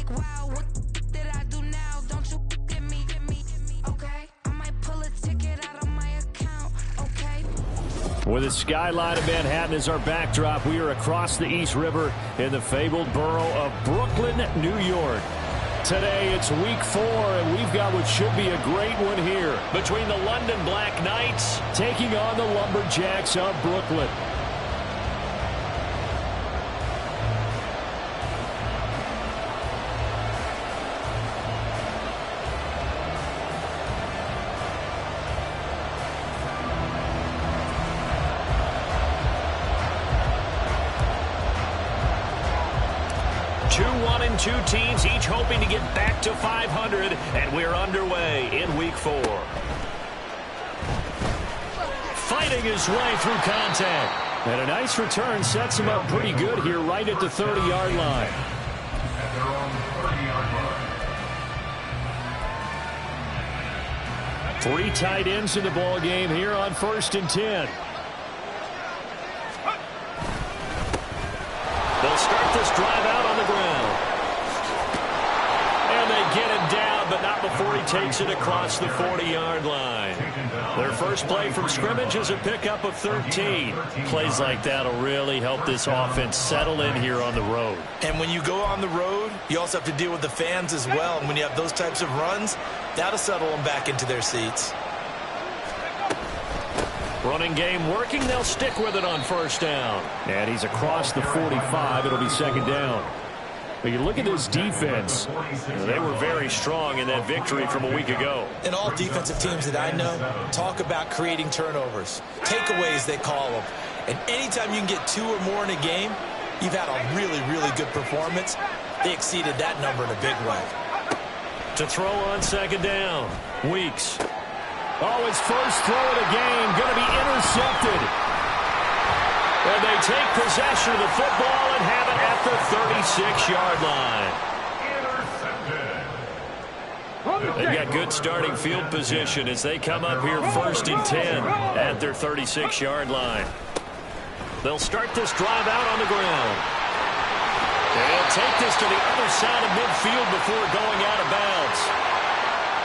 like, wow, what did I do now? Don't you get me, okay? I might pull a ticket out of my account, okay? With the skyline of Manhattan as our backdrop, we are across the East River in the fabled borough of Brooklyn, New York. Today, it's week 4, and we've got what should be a great one here between the London Black Knights taking on the Lumberjacks of Brooklyn. Two teams each hoping to get back to 500, and we're underway in week 4. Fighting his way through contact. And a nice return sets him up pretty good here right at the 30-yard line. Three tight ends in the ball game here on 1st and 10. They'll start this drive out on the ground. And they get him down, but not before he takes it across the 40-yard line. Their first play from scrimmage is a pickup of 13. Plays like that will really help this offense settle in here on the road. And when you go on the road, you also have to deal with the fans as well. And when you have those types of runs, that'll settle them back into their seats. Running game working. They'll stick with it on 1st down. And he's across the 45. It'll be 2nd down. But you look at this defense. They were very strong in that victory from a week ago. And all defensive teams that I know talk about creating turnovers. Takeaways, they call them. And anytime you can get 2 or more in a game, you've had a really, really good performance. They exceeded that number in a big way. To throw on 2nd down. Weeks. Oh, his first throw of the game going to be intercepted. And they take possession of the football and have it at the 36-yard line. They've got good starting field position as they come up here 1st and 10 at their 36-yard line. They'll start this drive out on the ground. They'll take this to the other side of midfield before going out of bounds.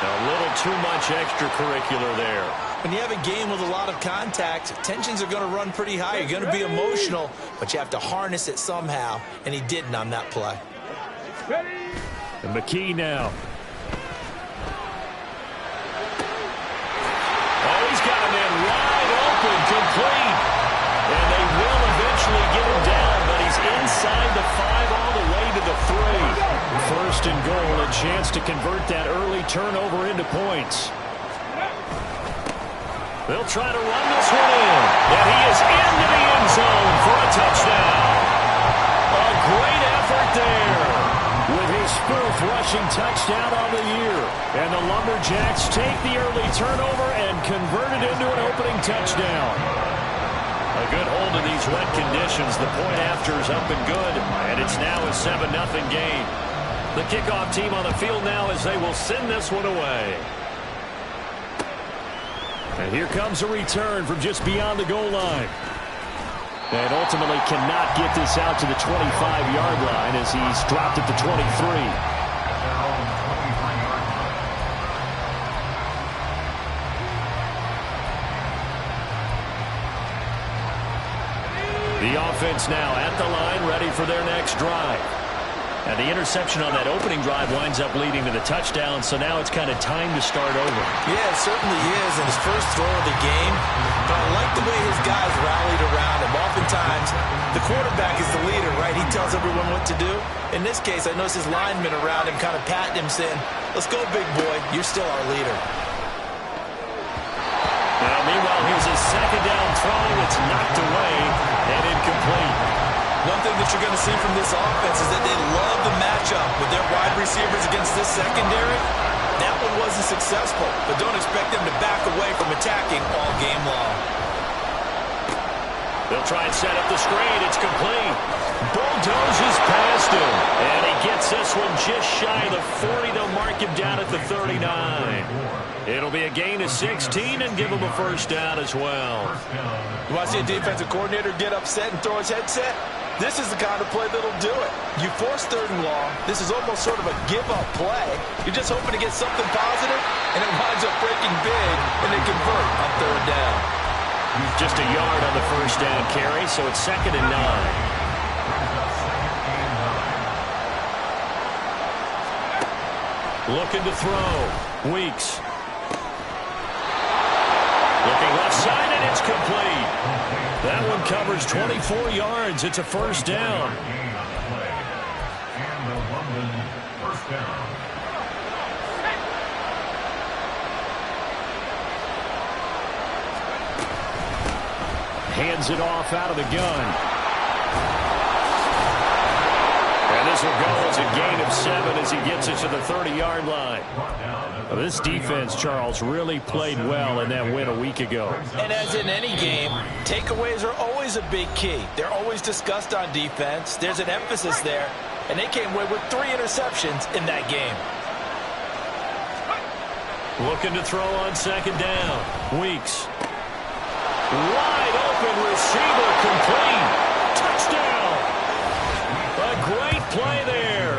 A little too much extracurricular there. When you have a game with a lot of contact, tensions are going to run pretty high. You're going to be emotional, but you have to harness it somehow, and he didn't on that play. And McKee now. Oh, he's got him in wide open, complete. And they will eventually get him down, but he's inside the 5 all the way to the 3. 1st and goal, a chance to convert that early turnover into points. They'll try to run this one in. And he is into the end zone for a touchdown. A great effort there. With his 4th rushing touchdown on the year. And the Lumberjacks take the early turnover and convert it into an opening touchdown. A good hold of these wet conditions. The point after is up and good. And it's now a 7-0 game. The kickoff team on the field now as they will send this one away. And here comes a return from just beyond the goal line. And ultimately cannot get this out to the 25-yard line as he's dropped at the 23. The offense now at the line, ready for their next drive. And the interception on that opening drive winds up leading to the touchdown, so now it's kind of time to start over. Yeah, it certainly is, and his first throw of the game. But I like the way his guys rallied around him. Oftentimes, the quarterback is the leader, right? He tells everyone what to do. In this case, I noticed his linemen around him kind of patting him, saying, "Let's go, big boy. You're still our leader." Now, meanwhile, here's a 2nd down throw. It's knocked away and incomplete. One thing that you're going to see from this offense is that they love the matchup with their wide receivers against this secondary. That one wasn't successful, but don't expect them to back away from attacking all game long. They'll try and set up the screen. It's complete. Bulldozes past him. And he gets this one just shy of the 40. They'll mark him down at the 39. It'll be a gain of 16 and give him a 1st down as well. You want to see a defensive coordinator get upset and throw his headset? This is the kind of play that'll do it. You force 3rd and long. This is almost sort of a give-up play. You're just hoping to get something positive, and it winds up breaking big, and they convert on 3rd down. Just a yard on the first down carry, so it's 2nd and 9. Looking to throw. Weeks. Looking left side, and it's complete. That one covers 24 yards. It's a first down. Hands it off out of the gun. And this will go as a gain of 7 as he gets it to the 30-yard line. Well, this defense, Charles, really played well in that win a week ago. And as in any game, takeaways are always a big key. They're always discussed on defense. There's an emphasis there, and they came away with 3 interceptions in that game. Looking to throw on 2nd down. Weeks. Wide open receiver, complete. Touchdown. A great play there.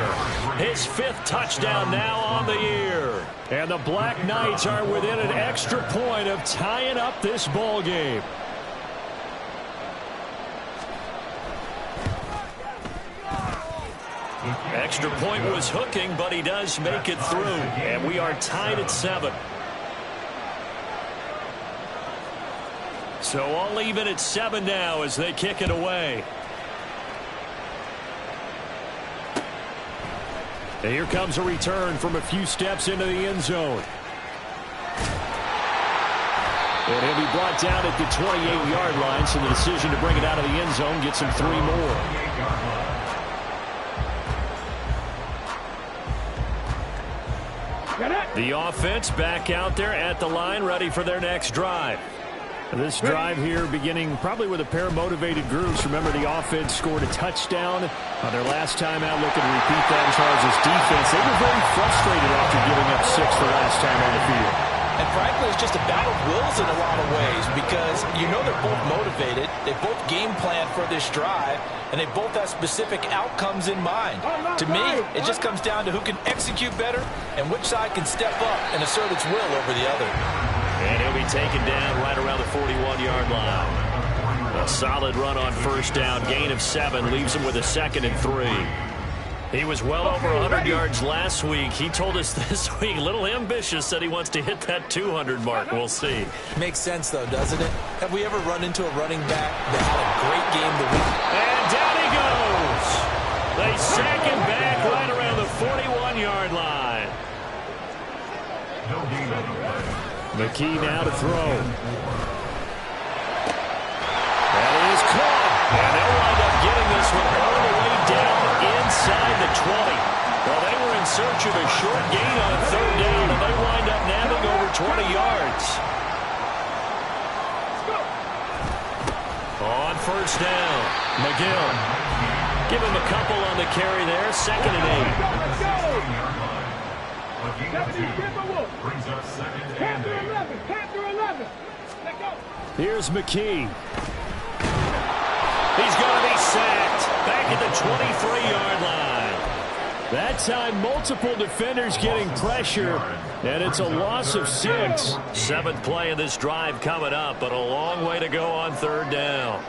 His 5th touchdown now on the year. And the Black Knights are within an extra point of tying up this ball game. Extra point was hooking, but he does make it through. And we are tied at 7. So all even at 7 now as they kick it away. And here comes a return from a few steps into the end zone. And he'll be brought down at the 28-yard line, so the decision to bring it out of the end zone gets him 3 more. The offense back out there at the line, ready for their next drive. This drive here beginning probably with a pair of motivated groups. Remember, the offense scored a touchdown on their last time out. Looking to repeat that in Charles' defense. They were very frustrated after giving up 6 the last time on the field. And frankly, it's just a battle of wills in a lot of ways because you know they're both motivated. They both game plan for this drive, and they both have specific outcomes in mind. To me, it just comes down to who can execute better and which side can step up and assert its will over the other. And he'll be taken down right around the 41-yard line. A solid run on first down. Gain of 7 leaves him with a 2nd and 3. He was well over 100 yards last week. He told us this week, a little ambitious, said he wants to hit that 200 mark. We'll see. Makes sense, though, doesn't it? Have we ever run into a running back that had a great game the week? And down he goes. They sack him back right around the 41-yard line. McKee now to throw. That is caught. And they'll wind up getting this one all the way down inside the 20. Well, they were in search of a short gain on 3rd down, and they wind up nabbing over 20 yards. On first down, McGill. Give him a couple on the carry there. 2nd and 8. Brings up 2nd and 8. Here's McKee. He's going to be sacked back at the 23-yard line. That time, multiple defenders getting pressure, and it's a loss of 6. 7th play of this drive coming up, but a long way to go on 3rd down.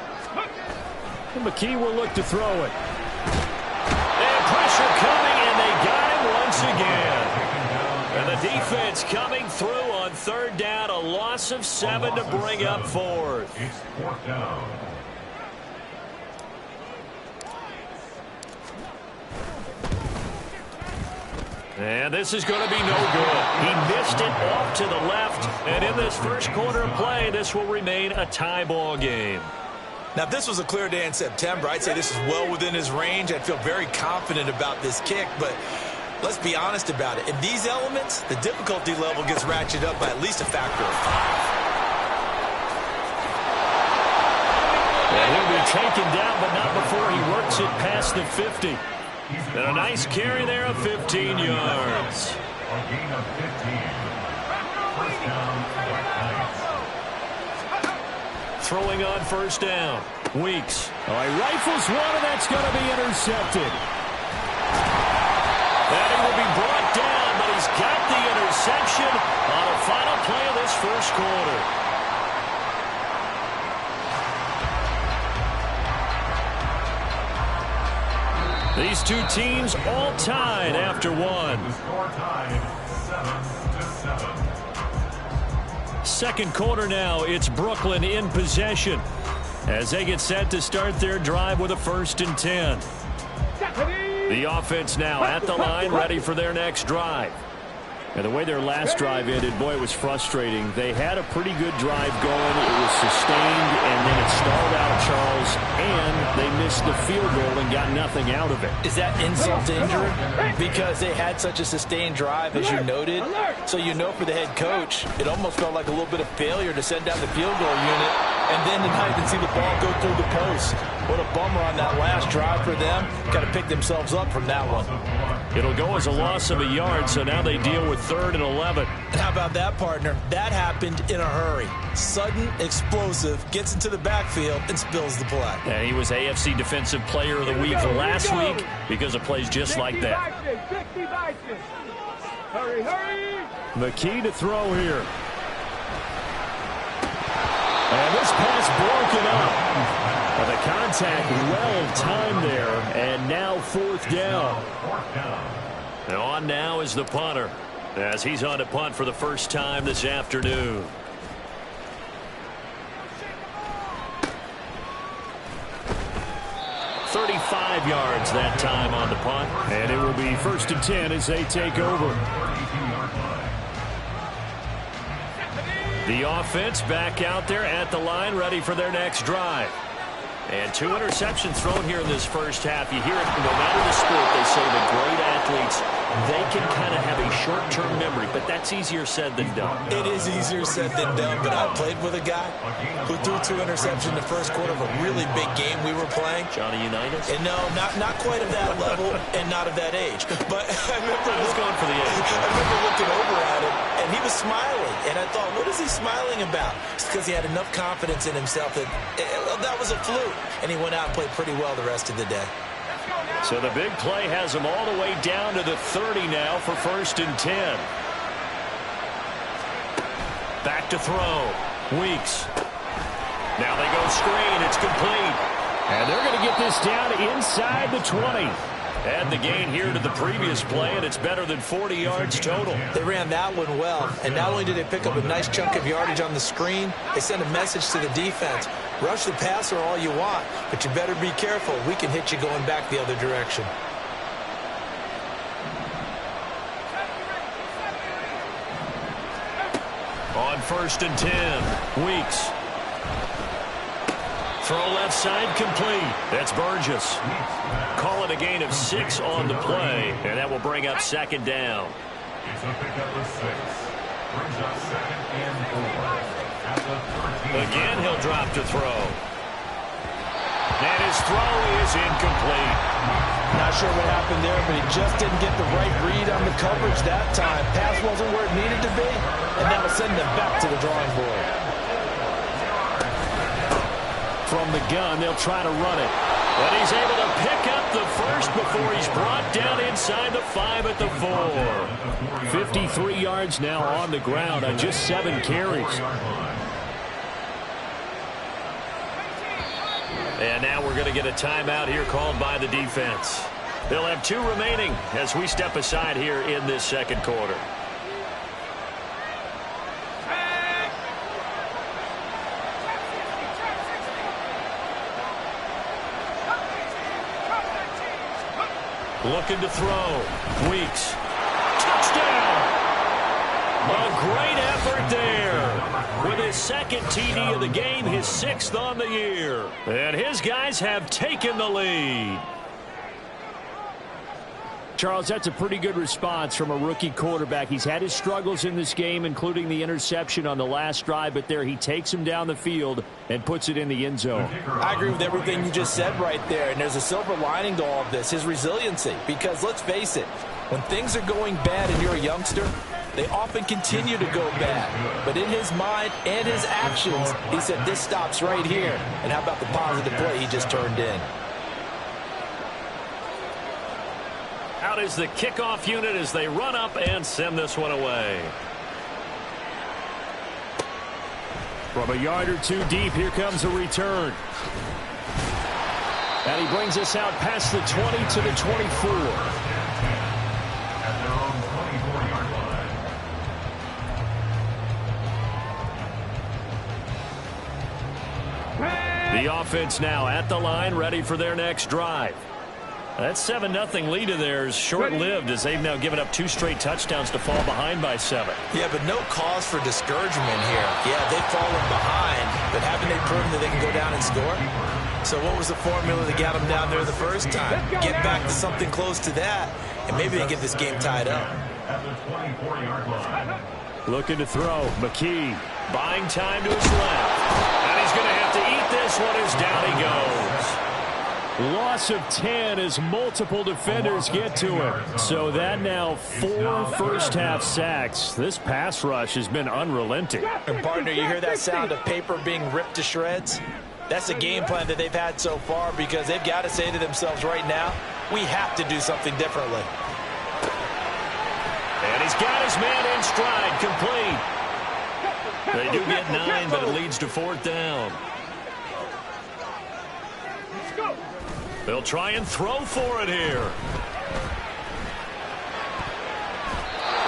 And McKee will look to throw it. And pressure coming, and they got him once again. And the defense coming through on 3rd down, a loss of 7 to bring up 4th. It's 4th down. And this is going to be no good. He missed it off to the left. And in this first quarter of play, this will remain a tie ball game. Now, if this was a clear day in September, I'd say this is well within his range. I'd feel very confident about this kick, but let's be honest about it. In these elements, the difficulty level gets ratcheted up by at least a factor of 5. And he'll be taken down, but not before he works it past the 50. And a nice carry there of 15 yards. A gain of 15. First down, Black Knights. Throwing on first down. Weeks. Oh, he rifles one, and that's going to be intercepted. And he will be brought down, but he's got the interception on the final play of this first quarter. These two teams all tied after one. The score tied 7-7. Second quarter now, it's Brooklyn in possession as they get set to start their drive with a 1st and 10. The offense now at the line, ready for their next drive. And the way their last drive ended, boy, it was frustrating. They had a pretty good drive going. It was sustained, and then it stalled out, Charles, and they missed the field goal and got nothing out of it. Is that insult to injury? Because they had such a sustained drive, as you noted. So you know for the head coach, it almost felt like a little bit of failure to send down the field goal unit and then to not even see the ball go through the post. What a bummer on that last drive for them. Got to pick themselves up from that one. It'll go as a loss of a yard, so now they deal with 3rd and 11. And how about that, partner? That happened in a hurry. Sudden, explosive, gets into the backfield, and spills the play. And he was AFC Defensive Player of the Week last week because of plays just like that. Hurry. McKee to throw here. And this pass broken up. The contact well timed there, and now 4th down. And on now is the punter as he's on to punt for the first time this afternoon. "35 yards that time on the punt, and it will be 1st and 10 as they take over. The offense back out there at the line, ready for their next drive. And 2 interceptions thrown here in this first half. You hear it, no matter the sport, they say that great athletes, they can kind of have a short-term memory, but that's easier said than done. It is easier said than done, but I played with a guy who threw 2 interceptions in the first quarter of a really big game we were playing. Johnny Unitas? And no, not quite of that level and not of that age. But I remember going for the age. I remember looking over at him, and he was smiling. And I thought, what is he smiling about? It's because he had enough confidence in himself that that was a fluke. And he went out and played pretty well the rest of the day. So the big play has him all the way down to the 30 now for 1st and 10. Back to throw. Weeks. Now they go screen. It's complete. And they're going to get this down inside the 20. And the gain here to the previous play, and it's better than 40 yards total. They ran that one well, and not only did they pick up a nice chunk of yardage on the screen, they sent a message to the defense. Rush the passer all you want, but you better be careful. We can hit you going back the other direction. On 1st and 10, Weeks. Throw left side complete. That's Burgess. Call it a gain of 6 on the play, and that will bring up 2nd down. It's a pickup of 6. Brings up 2nd and 4. At the 13. Again, he'll drop to throw. And his throw is incomplete. Not sure what happened there, but he just didn't get the right read on the coverage that time. Pass wasn't where it needed to be, and that'll send them back to the drawing board. From the gun, they'll try to run it. But he's able to pick up the first before he's brought down inside the 5 at the 4. 53 yards now on the ground on just 7 carries. And now we're going to get a timeout here called by the defense. They'll have 2 remaining as we step aside here in this second quarter. Looking to throw. Weeks. Touchdown! A great effort there. With his 2nd TD of the game, his 6th on the year. And his guys have taken the lead. Charles, that's a pretty good response from a rookie quarterback. He's had his struggles in this game, including the interception on the last drive, but there he takes him down the field and puts it in the end zone. I agree with everything you just said right there, and there's a silver lining to all of this, his resiliency. Because let's face it, when things are going bad and you're a youngster, They often continue to go bad. But in his mind and his actions, he said, this stops right here. And how about the positive play he just turned in? Out is the kickoff unit as they run up and send this one away. From a yard or two deep, here comes a return. And he brings us out past the 20 to the 24. At their own 24-yard line. The offense now at the line, ready for their next drive. That 7-0 lead of theirs short-lived as they've now given up 2 straight touchdowns to fall behind by 7. Yeah, but no cause for discouragement here. Yeah, they've fallen behind, but haven't they proven that they can go down and score? So what was the formula that got them down there the first time? Get back to something close to that, and maybe they get this game tied up. At the 24-yard line. Looking to throw. McKee buying time to his left. And he's going to have to eat this one as down he goes. Loss of 10 as multiple defenders get to him. So that now 4 first-half sacks. This pass rush has been unrelenting. And partner, you hear that sound of paper being ripped to shreds? That's a game plan that they've had so far because they've got to say to themselves right now, we have to do something differently. And he's got his man in stride, complete. They do get 9, but it leads to 4th down. They'll try and throw for it here.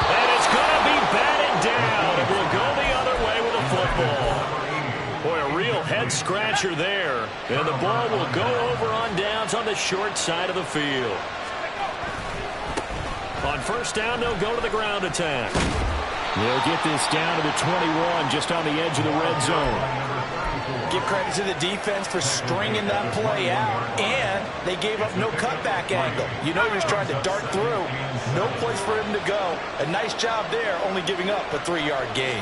And it's going to be batted down. It will go the other way with a football. Boy, a real head-scratcher there. And the ball will go over on downs on the short side of the field. On first down, they'll go to the ground attack. They'll get this down to the 21, just on the edge of the red zone. Give credit to the defense for stringing that play out, and they gave up no cutback angle. You know he was trying to dart through. No place for him to go. A nice job there, only giving up a 3-yard gain.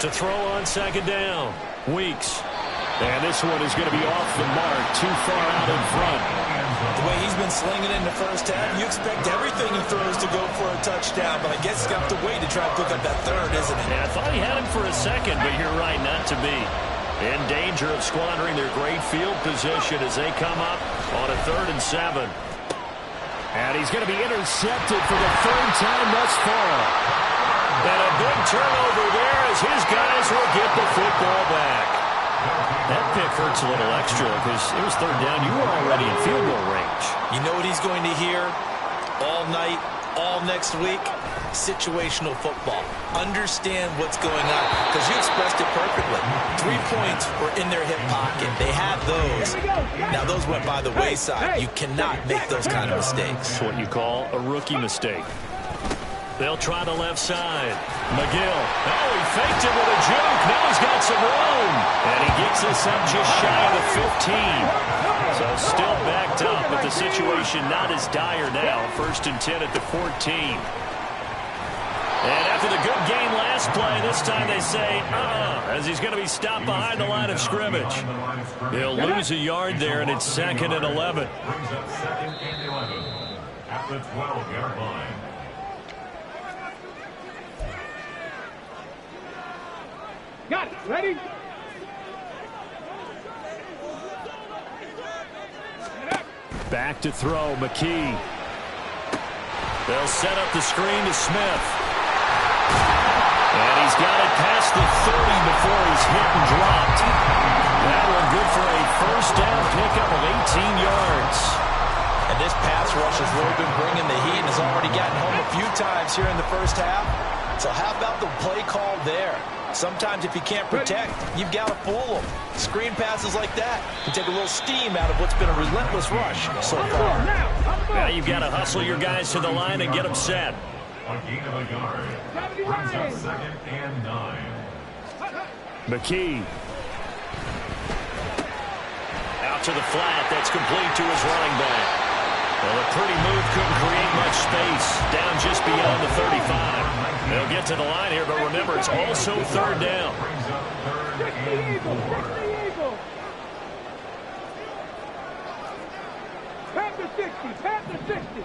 To throw on second down, Weeks. And this one is going to be off the mark, too far out in front. The way he's been slinging in the first half, you expect everything he throws to go for a touchdown, but I guess he's got to wait to try and pick up that third, isn't he? Yeah, I thought he had him for a second, but you're right, not to be. In danger of squandering their great field position as they come up on a 3rd and 7. And he's going to be intercepted for the 3rd time thus far. And a big turnover there as his guys will get the football back. That pick hurts a little extra because it was 3rd down. You were already in field goal range. You know what he's going to hear all night, all next week? Situational football. Understand what's going on because you expressed it perfectly. 3 points were in their hip pocket. They had those. Now those went by the wayside. You cannot make those kind of mistakes. That's what you call a rookie mistake. They'll try the left side. McGill. Oh, he faked it with a juke. Now he's got some room. And he gets us up just shy of the 15. So still backed up, but the situation not as dire now. 1st and 10 at the 14. And after the good game last play, this time they say, as he's going to be stopped behind the line of scrimmage. He'll lose a yard there, and it's 2nd and 11. Brings up 2nd and 11 at the 12-yard line. Got it. Ready? Back to throw, McKee. They'll set up the screen to Smith. And he's got it past the 30 before he's hit and dropped. That one good for a 1st down pickup of 18 yards. And this pass rush has really been bringing the heat and has already gotten home a few times here in the first half. So how about the play call there? Sometimes if you can't protect, you've got to fool them. Screen passes like that can take a little steam out of what's been a relentless rush so far. Now you've got to hustle your guys to the line and get them set. A gain of a yard. Brings up 2nd and 9. McKee. Out to the flat. That's complete to his running back. Well, a pretty move couldn't create much space. Down just beyond the 35. They'll get to the line here, but remember, it's also 3rd down. Brings up 3rd and 4. Past the 60.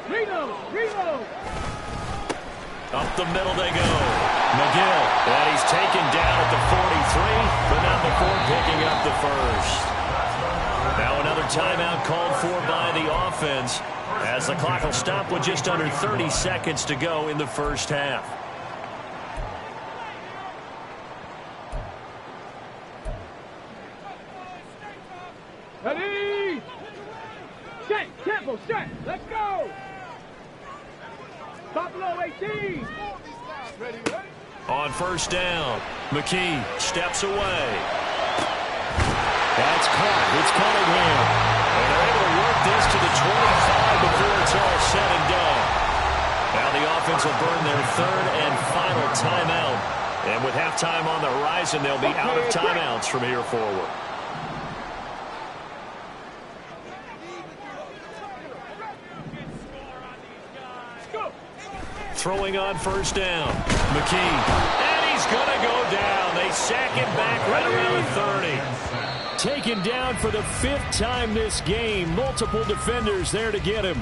Reload. Up the middle they go. McGill, and he's taken down at the 43, but not before picking up the first. Now another timeout called for by the offense as the clock will stop with just under 30 seconds to go in the first half. Ready? Set, tempo, set. Let's go. Top low 18. Ready, ready. On first down, McKee steps away. That's caught. It's Cunningham. And they're able to work this to the 25 before it's all said and done. Now the offense will burn their third and final timeout. And with halftime on the horizon, they'll be out of timeouts from here forward. Throwing on first down. McKee. And he's going to go down. They sack him back right around the 30. Taken down for the 5th time this game. Multiple defenders there to get him.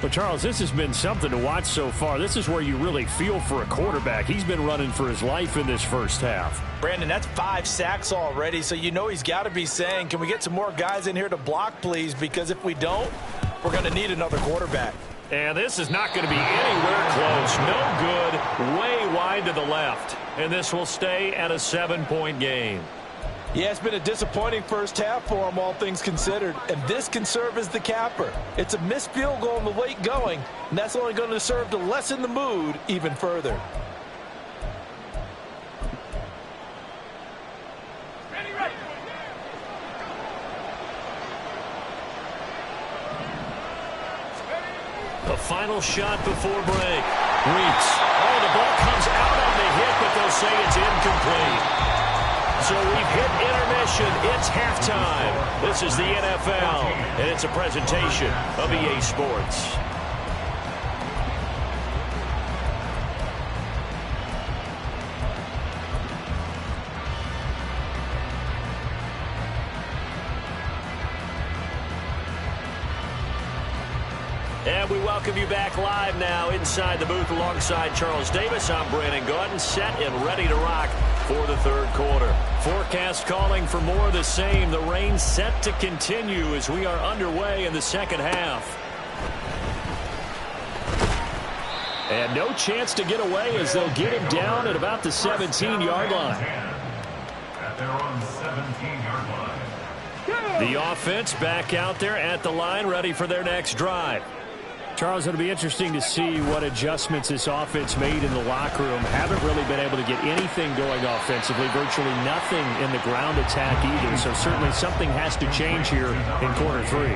But, Charles, this has been something to watch so far. This is where you really feel for a quarterback. He's been running for his life in this first half. Brandon, that's 5 sacks already, so you know he's got to be saying, can we get some more guys in here to block, please? Because if we don't, we're going to need another quarterback. And this is not going to be anywhere close. No good. Way wide to the left. And this will stay at a 7-point game. Yeah, it's been a disappointing first half for him, all things considered. And this can serve as the capper. It's a missed field goal in the late going, and that's only going to serve to lessen the mood even further. The final shot before break. Weeks. Oh, the ball comes out on the hit, but they'll say it's incomplete. So we've hit intermission. It's halftime. This is the NFL, and it's a presentation of EA Sports. And we welcome you back live now inside the booth alongside Charles Davis. I'm Brandon Gaudin, set and ready to rock for the third quarter. Forecast calling for more of the same. The rain set to continue as we are underway in the second half. And no chance to get away as they'll get him down at about the 17-yard line. At their own 17-yard line. The offense back out there at the line, ready for their next drive. Charles, it'll be interesting to see what adjustments this offense made in the locker room. Haven't really been able to get anything going offensively, virtually nothing in the ground attack either. So certainly something has to change here in quarter 3.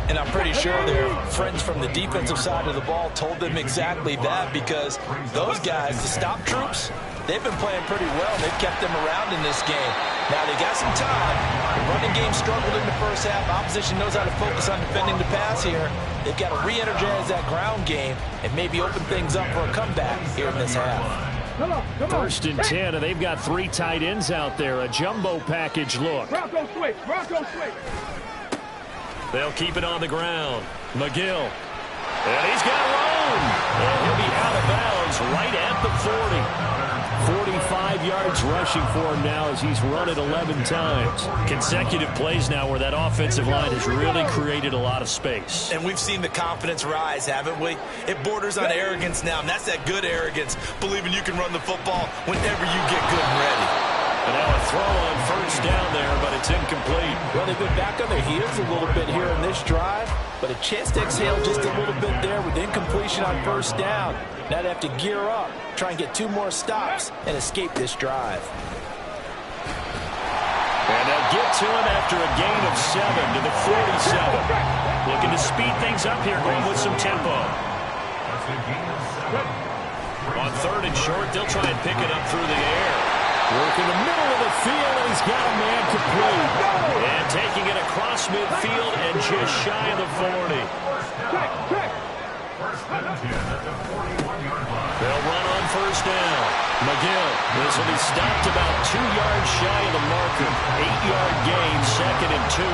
And I'm pretty sure their friends from the defensive side of the ball told them exactly that, because those guys, the stop troops, they've been playing pretty well. They've kept them around in this game. Now they got some time. The running game struggled in the first half. Opposition knows how to focus on defending the pass here. They've got to re-energize that ground game and maybe open things up for a comeback here in this half. Come on. First and 10, and they've got 3 tight ends out there. A jumbo package look. Bronco switch. They'll keep it on the ground. McGill. And he's got room. And he'll be out of bounds right at the 40. 45 yards rushing for him now as he's run it 11 times. Consecutive plays now where that offensive line has really created a lot of space. And we've seen the confidence rise, haven't we? It borders on arrogance now, and that's that good arrogance, believing you can run the football whenever you get good and ready. And now a throw on first down there, but it's incomplete. Well, they've been back on their heels a little bit here in this drive, but a chance to exhale just a little bit there with incompletion on first down. Now they have to gear up, try and get 2 more stops, and escape this drive. And they'll get to him after a gain of 7 to the 47. Looking to speed things up here, going with some tempo. On third and short, they'll try and pick it up through the air. Work in the middle of the field, and he's got a man complete. And taking it across midfield and just shy of the 40. They'll run on first down. McGill. This will be stopped about 2 yards shy of the marker. 8-yard gain, 2nd and 2.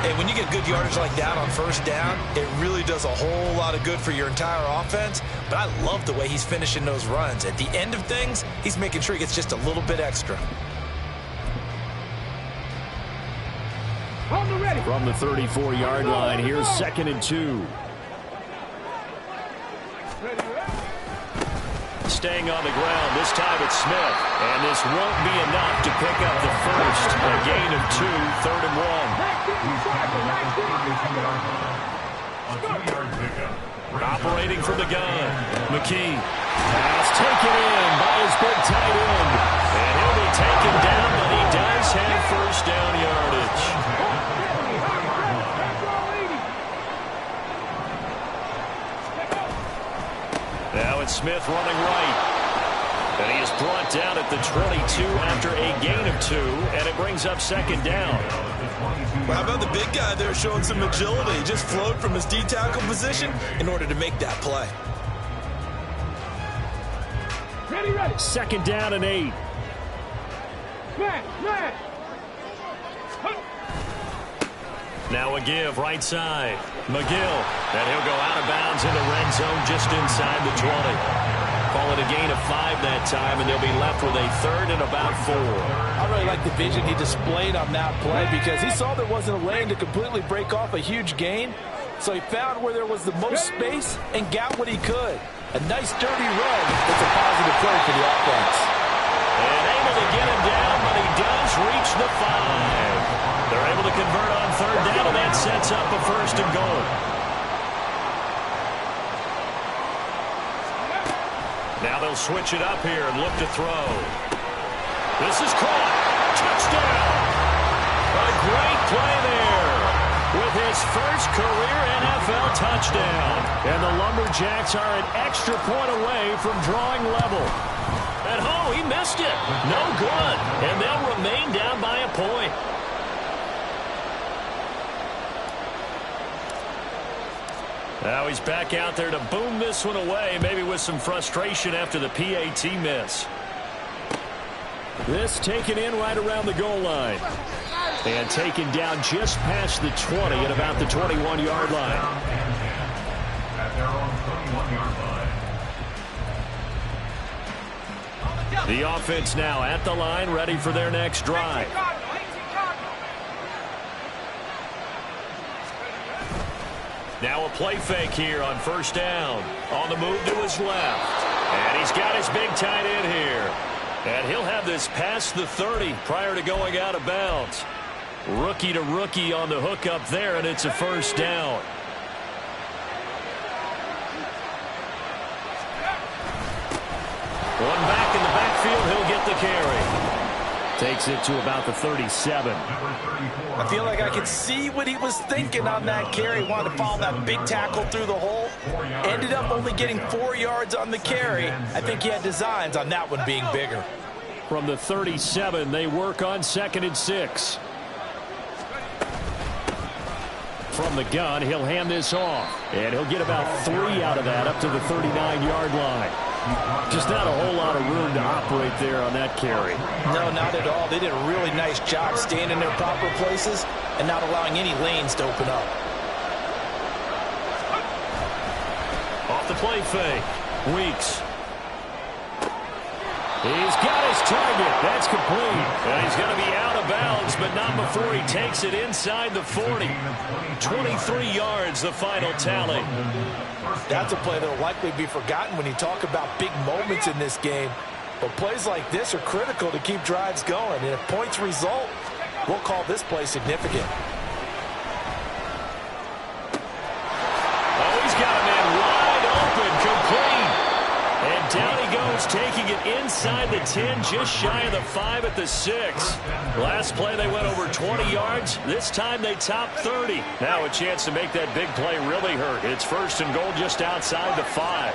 Hey, when you get good yardage like that on first down, it really does a whole lot of good for your entire offense. But I love the way he's finishing those runs. At the end of things, he's making sure he gets just a little bit extra. From the 34-yard line, here's 2nd and 2. Staying on the ground, this time it's Smith. And this won't be enough to pick up the first. A gain of 2, 3rd and 1. Operating from the gun. McKee. Pass taken in by his big tight end. And he'll be taken down, but he does have first down yardage. Now it's Smith running right. And he is brought down at the 22 after a gain of 2, and it brings up 2nd down. Well, how about the big guy there showing some agility? He just flowed from his D-tackle position in order to make that play. Ready. 2nd down and 8. Man. Now a give right side. McGill. And he'll go out of bounds in the red zone just inside the 20. Call it a gain of 5 that time, and they'll be left with a 3rd and about 4. I really like the vision he displayed on that play because he saw there wasn't a lane to completely break off a huge gain. So he found where there was the most space and got what he could. A nice dirty run. It's a positive play for the offense. And able to get him down, but he does reach the 5. They're able to convert on 3rd down, and that sets up a 1st and goal. Now they'll switch it up here and look to throw. This is caught. Touchdown. A great play there with his first career NFL touchdown. And the Lumberjacks are an extra point away from drawing level. And he missed it. No good. And they'll remain down by a point. Now he's back out there to boom this one away, maybe with some frustration after the PAT miss. This taken in right around the goal line. And taken down just past the 20 at about the 21-yard line. At their own 21-yard line. The offense now at the line, ready for their next drive. Now a play fake here on 1st down. On the move to his left. And he's got his big tight end here. And he'll have this past the 30 prior to going out of bounds. Rookie to rookie on the hook up there, and it's a 1st down. One back in the backfield, he'll get the carry. Takes it to about the 37. I feel like I could see what he was thinking on that carry. Wanted to follow that big tackle through the hole. Ended up only getting 4 yards on the carry. I think he had designs on that one being bigger. From the 37, they work on 2nd and 6. From the gun, he'll hand this off. And he'll get about 3 out of that up to the 39-yard line. Just not a whole lot of room to operate there on that carry. No, not at all. They did a really nice job staying in their proper places and not allowing any lanes to open up. Off the play fake. Weeks. He's got his target. That's complete. And he's going to be out of bounds, but not before he takes it inside the 40. 23 yards, the final tally. That's a play that will likely be forgotten when you talk about big moments in this game. But plays like this are critical to keep drives going. And if points result, we'll call this play significant. Oh, he's got a man wide open, complete. And down he goes, taking it inside the 10, just shy of the 5 at the 6. Last play they went over 20 yards. This time they top 30. Now a chance to make that big play really hurt. It's 1st and goal just outside the 5.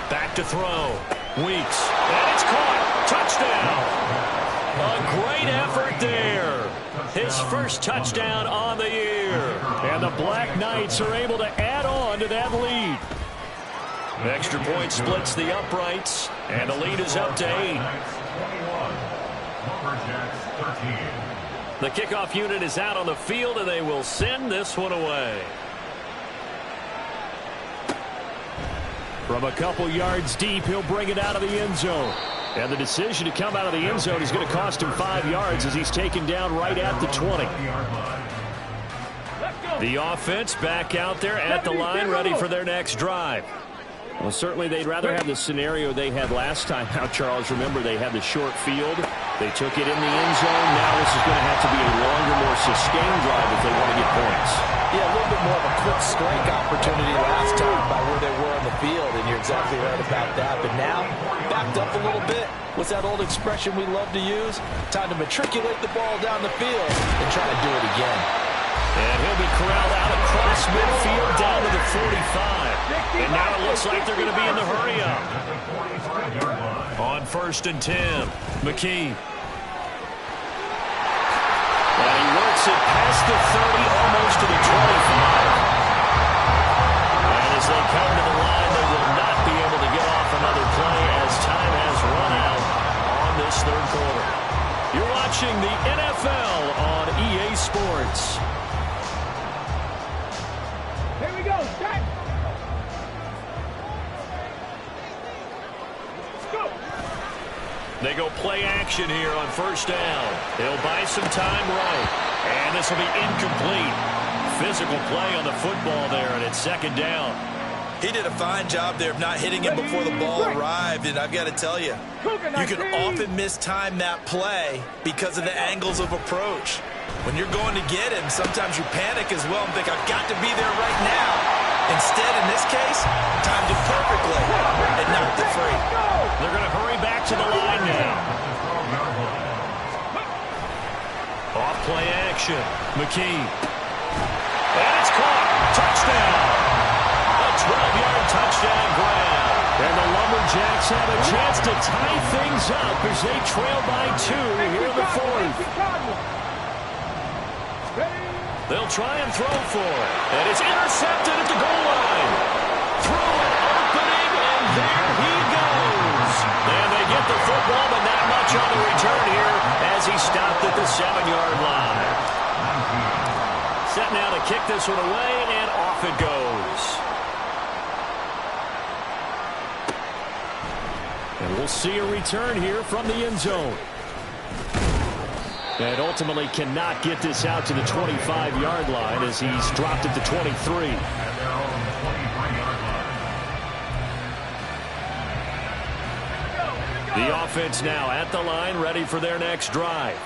Back to throw. Weeks. And it's caught. Touchdown. A great effort there. His first touchdown on the year. And the Black Knights are able to add on to that lead. Extra point splits the uprights. And the lead is up to 8. Lumberjacks 13. The kickoff unit is out on the field, and they will send this one away. From a couple yards deep, he'll bring it out of the end zone. And the decision to come out of the end zone is going to cost him 5 yards as he's taken down right at the 20. The offense back out there at the line, ready for their next drive. Well, certainly they'd rather have the scenario they had last time out, Charles. Remember, they had the short field. They took it in the end zone. Now this is going to have to be a longer, more sustained drive if they want to get points. Yeah, a little bit more of a quick strike opportunity last time by where they were on the field, and you're exactly right about that. But now, backed up a little bit. What's that old expression we love to use? Time to matriculate the ball down the field and try to do it again. And he'll be corralled out across midfield down to the 45. And now it looks like they're going to be in the hurry-up. On 1st and 10, McKee. And he works it past the 30, almost to the 25. And as they come to the line, they will not be able to get off another play as time has run out on this third quarter. You're watching the NFL on EA Sports. Here we go, set. Let's go. They go play action here on 1st down. They'll buy some time right. And this will be incomplete. Physical play on the football there, and it's 2nd down. He did a fine job there of not hitting him before the ball arrived, and I've got to tell you, you can often mistime that play because of the angles of approach. When you're going to get him, sometimes you panic as well and think, I've got to be there right now. Instead, in this case, timed it perfectly and knocked it free. They're going to hurry back to the line now. Off play action. McKee. And it's caught. Touchdown. A 12-yard touchdown grab. And the Lumberjacks have a chance to tie things up as they trail by 2 here in the 4th. They'll try and throw for it. And it's intercepted at the goal line. Through an opening, and there he goes. And they get the football, but not much on the return here as he stopped at the 7-yard line. Set now to kick this one away, and off it goes. And we'll see a return here from the end zone. And ultimately cannot get this out to the 25-yard line as he's dropped at the 23. The offense now at the line, ready for their next drive.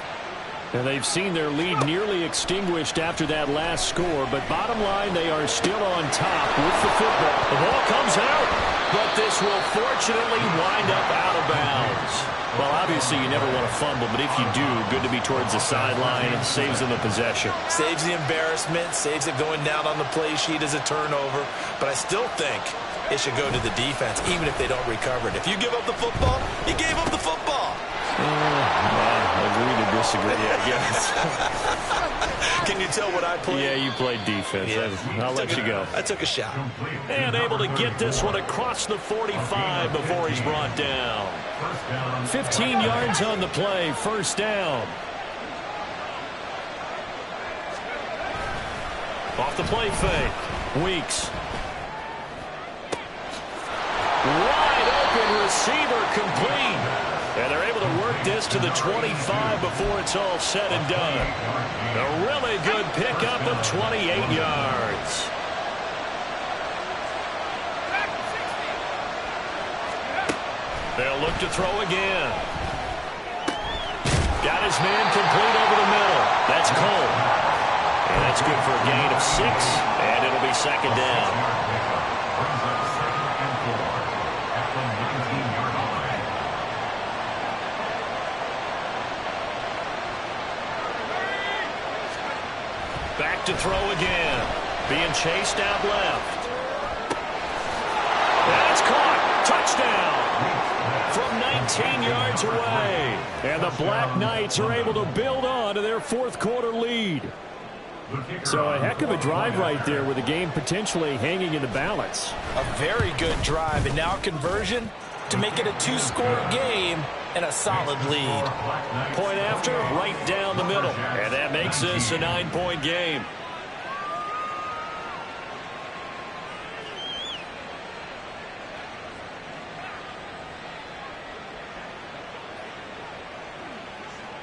And they've seen their lead nearly extinguished after that last score, but bottom line, they are still on top with the football. The ball comes out, but this will fortunately wind up out of bounds. Well, obviously, you never want to fumble, but if you do, good to be towards the sideline. It saves them the possession. Saves the embarrassment, saves it going down on the play sheet as a turnover. But I still think it should go to the defense, even if they don't recover it. If you give up the football, you gave up the football. Agree to disagree, I guess. Can you tell what I played? Yeah, you played defense. Yeah. I'll let you go. I took a shot. And able to get this one across the 45 before he's brought down. 15 yards on the play, 1st down. Off the play fake. Weeks. Wide open receiver complete. And they're able to work this to the 25 before it's all said and done. A really good pickup of 28 yards. They'll look to throw again. Got his man complete over the middle. That's Cole. And that's good for a gain of 6, and it'll be 2nd down. Back to throw again. Being chased out left. That's caught. Touchdown. From 19 yards away. And the Black Knights are able to build on to their 4th quarter lead. So a heck of a drive right there with the game potentially hanging in the balance. A very good drive. And now conversion, to make it a two-score game and a solid lead. Point after, right down the middle. And that makes this a 9-point game.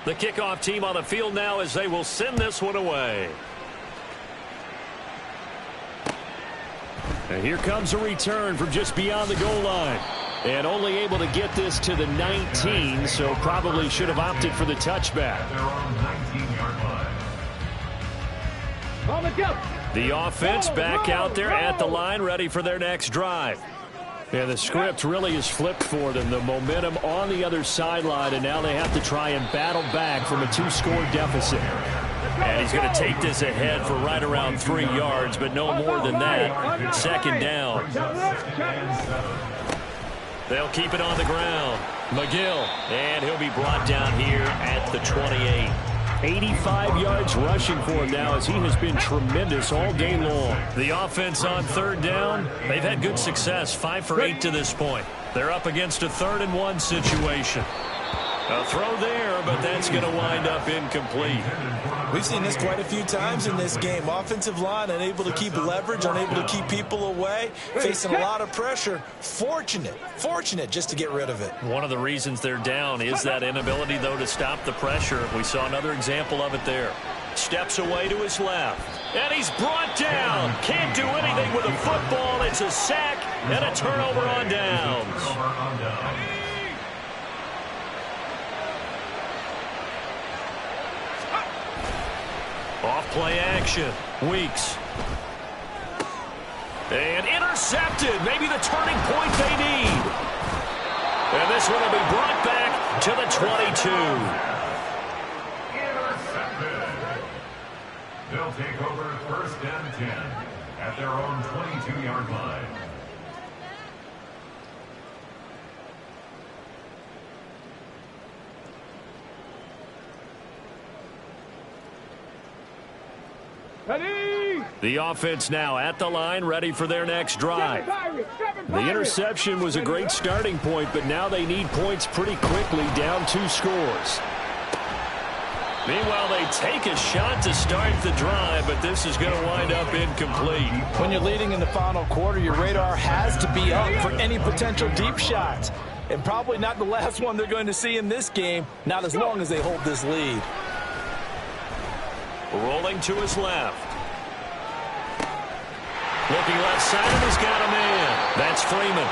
The kickoff team on the field now as they will send this one away. And here comes a return from just beyond the goal line. And only able to get this to the 19, so probably should have opted for the touchback. The offense back out there at the line, ready for their next drive. And the script really is flipped for them. The momentum on the other sideline, and now they have to try and battle back from a 2-score deficit. And he's going to take this ahead for right around 3 yards, but no more than that. Second down. They'll keep it on the ground. McGill, and he'll be brought down here at the 28. 85 yards rushing for him now as he has been tremendous all day long. The offense on third down, they've had good success, 5 for 8 to this point. They're up against a 3rd-and-1 situation. A throw there, but that's going to wind up incomplete. We've seen this quite a few times in this game. Offensive line unable to keep leverage, unable to keep people away, facing a lot of pressure. Fortunate just to get rid of it. One of the reasons they're down is that inability, though, to stop the pressure. We saw another example of it there. Steps away to his left, and he's brought down. Can't do anything with a football. It's a sack and a turnover on downs. Off play action. Weeks. And intercepted. Maybe the turning point they need. And this one will be brought back to the 22. Intercepted. They'll take over 1st and 10 at their own 22-yard line. The offense now at the line, ready for their next drive. The interception was a great starting point, but now they need points pretty quickly, down 2 scores. Meanwhile, they take a shot to start the drive, but this is going to wind up incomplete. When you're leading in the final quarter, your radar has to be up for any potential deep shots. And probably not the last one they're going to see in this game, not as long as they hold this lead. Rolling to his left. Looking left side, and he's got a man. That's Freeman.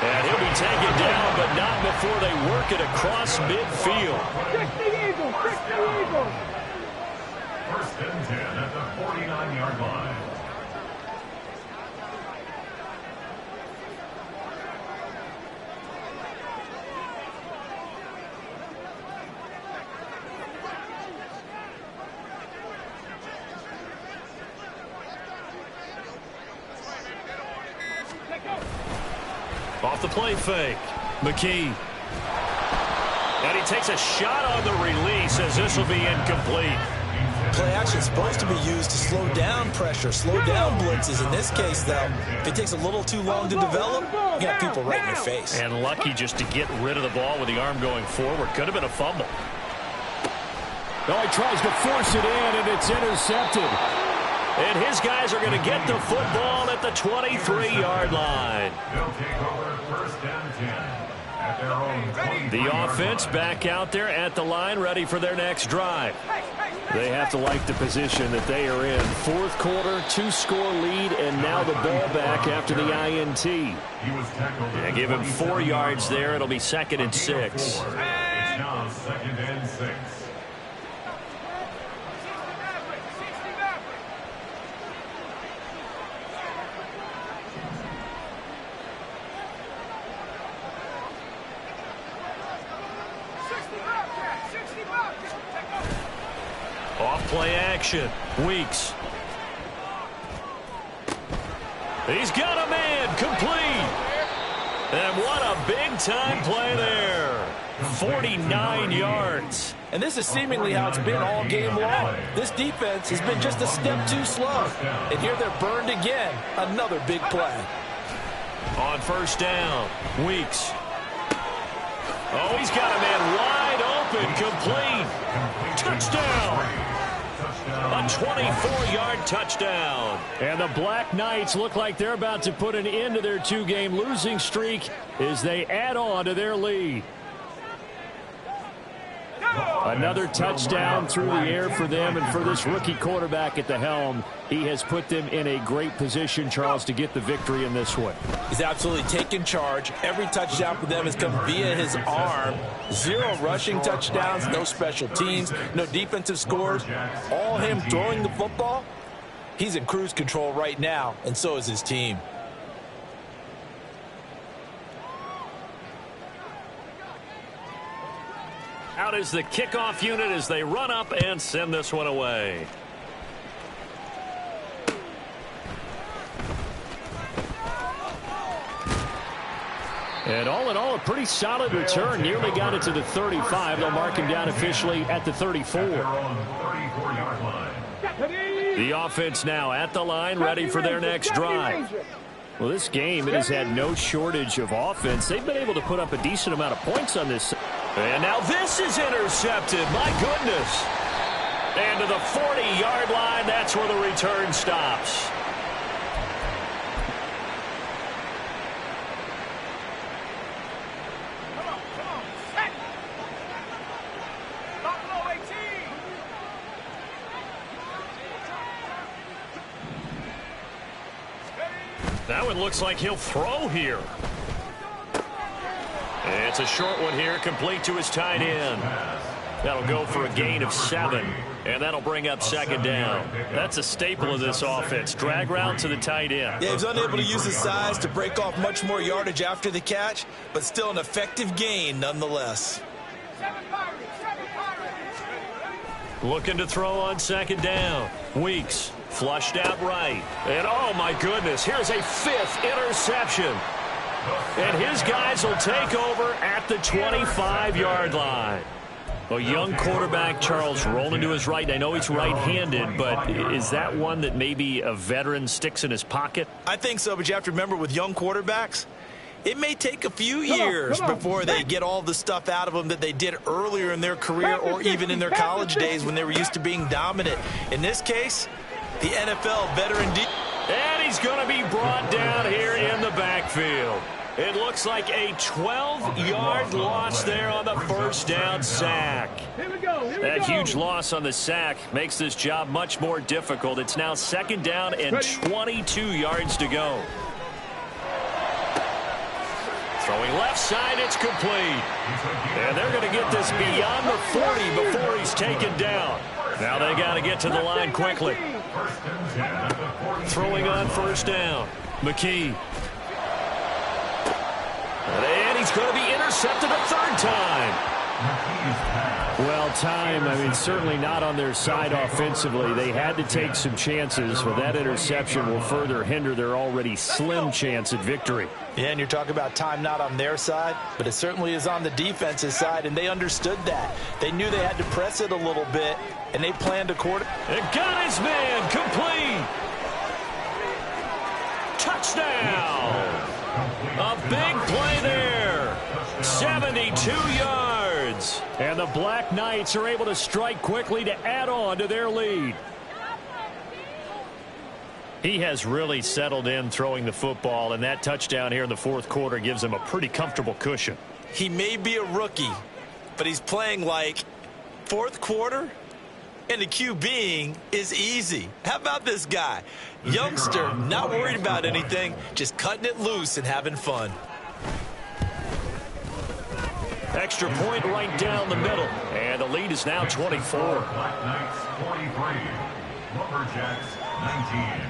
And he'll be taken down, but not before they work it across midfield. 1st and 10 at the 49-yard line. Off the play fake. McKee. And he takes a shot on the release as this will be incomplete. Play action is supposed to be used to slow down pressure, slow down blitzes. In this case, though, if it takes a little too long to develop, you got people right in your face. And lucky just to get rid of the ball with the arm going forward. Could have been a fumble. Oh, he tries to force it in, and it's intercepted. And his guys are going to get the football at the 23-yard line. They'll take over 1st and 10 at their own 23-yard The offense line. back out there at the line, ready for their next drive. They have to like the position that they are in. 4th quarter, 2-score lead, and now the ball back after the INT. He was tackled at Yeah, give him 4 27 yards there. It'll be 2nd and 6. It's now 2nd and 6. Off play action. Weeks. He's got a man. Complete. And what a big-time play there. 49 yards. And this is seemingly how it's been all game long. This defense has been just a step too slow. And here they're burned again. Another big play. On 1st down, Weeks. Oh, he's got a man wide open, complete. Touchdown. A 24-yard touchdown. And the Black Knights look like they're about to put an end to their two-game losing streak as they add on to their lead. Another touchdown through the air for them, and for this rookie quarterback at the helm, he has put them in a great position, Charles, to get the victory in this one. He's absolutely taken charge. Every touchdown for them has come via his arm. 0 rushing touchdowns, no special teams, no defensive scores. All him throwing the football. He's in cruise control right now, and so is his team. Out is the kickoff unit as they run up and send this one away. And all in all, a pretty solid return. Nearly got it to the 35. They'll mark him down officially at the 34. The offense now at the line, ready for their next drive. Well, this game, it has had no shortage of offense. They've been able to put up a decent amount of points on this. And now this is intercepted. My goodness. And to the 40-yard line, that's where the return stops. That one looks like he'll throw here. It's a short one here, complete to his tight end. That'll go for a gain of 7, and that'll bring up second down. That's a staple of this offense. Drag route to the tight end. Yeah, he was unable to use his size to break off much more yardage after the catch, but still an effective gain nonetheless. Looking to throw on second down. Weeks flushed out right. And oh my goodness, here's a 5th interception. And his guys will take over at the 25-yard line. A young quarterback, Charles, rolling to his right. I know he's right-handed, but is that one that maybe a veteran sticks in his pocket? I think so, but you have to remember with young quarterbacks, it may take a few years before they get all the stuff out of them that they did earlier in their career or even in their college days when they were used to being dominant. In this case, the NFL veteran. And he's going to be brought down here in the backfield. It looks like a 12-yard loss there on the first down sack. That huge loss on the sack makes this job much more difficult. It's now second down and 22 yards to go. Throwing left side, it's complete. And they're going to get this beyond the 40 before he's taken down. Now they got to get to the line quickly. Throwing on first down. McKee. And he's going to be intercepted a third time. Well, certainly not on their side offensively. They had to take some chances, but that interception will further hinder their already slim chance at victory. Yeah, and you're talking about time not on their side, but it certainly is on the defensive side, and they understood that. They knew they had to press it a little bit, and they planned accordingly. And got his man complete. Touchdown. A big play there. 72 yards. And the Black Knights are able to strike quickly to add on to their lead. He has really settled in throwing the football, and that touchdown here in the fourth quarter gives him a pretty comfortable cushion. He may be a rookie, but he's playing like fourth quarter, and the QBing is easy. How about this guy? Youngster, not worried about anything, just cutting it loose and having fun. Extra point right down the middle, and the lead is now 24. Black Knights 43, Lumberjacks 19.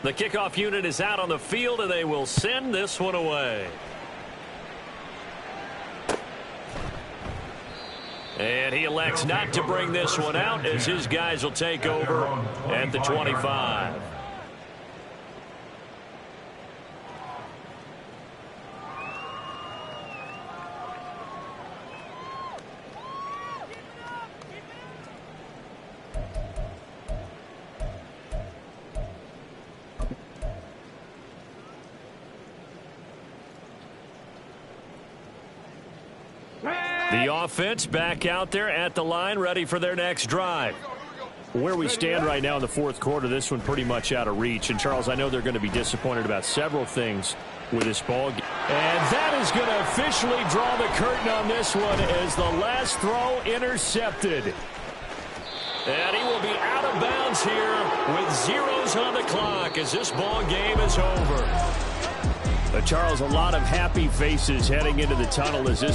The kickoff unit is out on the field, and they will send this one away. And he elects not to bring this one out as his guys will take over at the 25. The offense back out there at the line, ready for their next drive. Where we stand right now in the fourth quarter, this one pretty much out of reach. And, Charles, I know they're going to be disappointed about several things with this ball game. And that is going to officially draw the curtain on this one as the last throw intercepted. And he will be out of bounds here with zeros on the clock as this ball game is over. Charles, a lot of happy faces heading into the tunnel as this